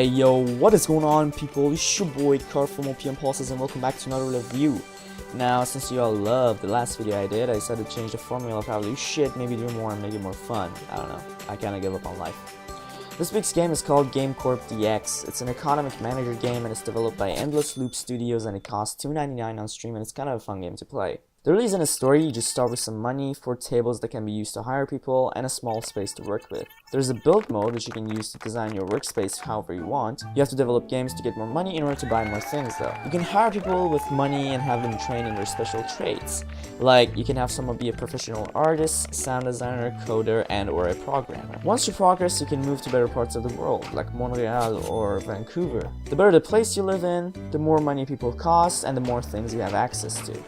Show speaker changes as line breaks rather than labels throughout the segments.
Hey yo, what is going on people? It's your boy Karf from Opium and welcome back to another review. Now, since you all loved the last video I did, I decided to change the formula, probably shit, maybe do more and make it more fun. I don't know, I kinda give up on life. This week's game is called Game Corp DX. It's an economic manager game and it's developed by Endless Loop Studios and it costs $2.99 on Steam and it's kind of a fun game to play. There really isn't a story, you just start with some money, 4 tables that can be used to hire people, and a small space to work with. There's a build mode which you can use to design your workspace however you want. You have to develop games to get more money in order to buy more things though. You can hire people with money and have them trained in their special traits. Like, you can have someone be a professional artist, sound designer, coder, and or a programmer. Once you progress, you can move to better parts of the world, like Montreal or Vancouver. The better the place you live in, the more money people cost, and the more things you have access to.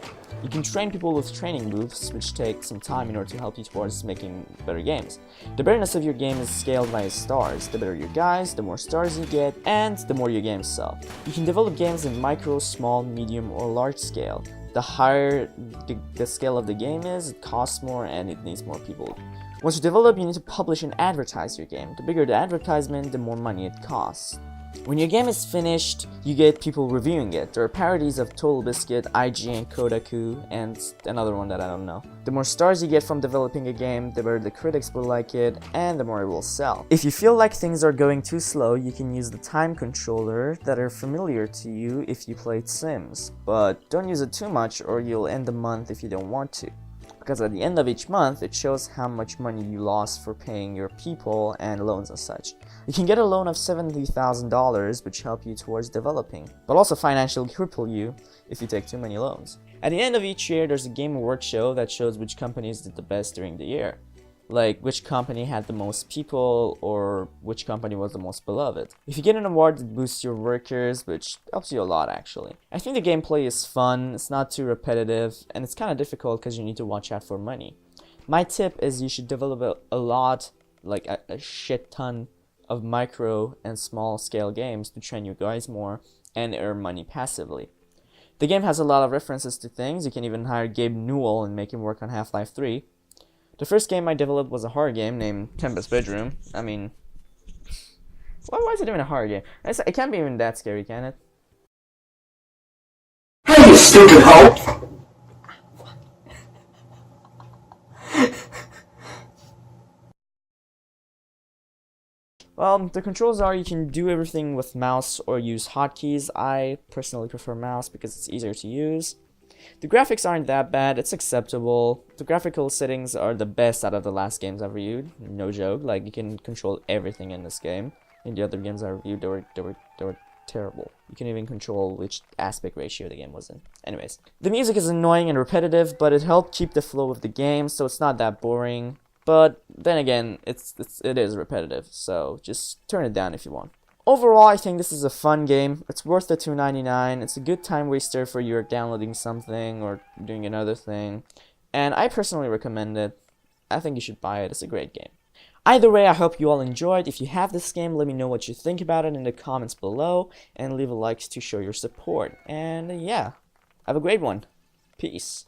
You can train people with training booths, which take some time in order to help you towards making better games. The betterness of your game is scaled by stars. The better your guys, the more stars you get, and the more your games sell. You can develop games in micro, small, medium, or large scale. The higher the scale of the game is, it costs more and it needs more people. Once you develop, you need to publish and advertise your game. The bigger the advertisement, the more money it costs. When your game is finished, you get people reviewing it. There are parodies of Total Biscuit, IGN, Kodaku, and another one that I don't know. The more stars you get from developing a game, the better the critics will like it, and the more it will sell. If you feel like things are going too slow, you can use the time controller that are familiar to you if you played Sims. But don't use it too much or you'll end the month if you don't want to. Because at the end of each month, it shows how much money you lost for paying your people and loans and such. You can get a loan of $70,000, which help you towards developing, but also financially cripple you if you take too many loans. At the end of each year, there's a Game Awards show that shows which companies did the best during the year. Like, which company had the most people, or which company was the most beloved. If you get an award, it boosts your workers, which helps you a lot actually. I think the gameplay is fun, it's not too repetitive, and it's kind of difficult because you need to watch out for money. My tip is you should develop a lot, like a shit ton of micro and small scale games to train your guys more and earn money passively. The game has a lot of references to things. You can even hire Gabe Newell and make him work on Half-Life 3. The first game I developed was a horror game named Tempest Bedroom. I mean, why is it even a horror game? It can't be even that scary, can it?
Hey, you stupid hoe!
Well, the controls are you can do everything with mouse or use hotkeys. I personally prefer mouse because it's easier to use. The graphics aren't that bad, it's acceptable. The graphical settings are the best out of the last games I've reviewed, no joke. Like, you can control everything in this game. In the other games I reviewed, they were terrible. You can even control which aspect ratio the game was in. Anyways, the music is annoying and repetitive, but it helped keep the flow of the game, so it's not that boring. But then again, it is repetitive, so just turn it down if you want. Overall, I think this is a fun game. It's worth the $2.99. It's a good time waster for you downloading something or doing another thing. And I personally recommend it. I think you should buy it. It's a great game. Either way, I hope you all enjoyed. If you have this game, let me know what you think about it in the comments below. And leave a like to show your support. And yeah, have a great one. Peace.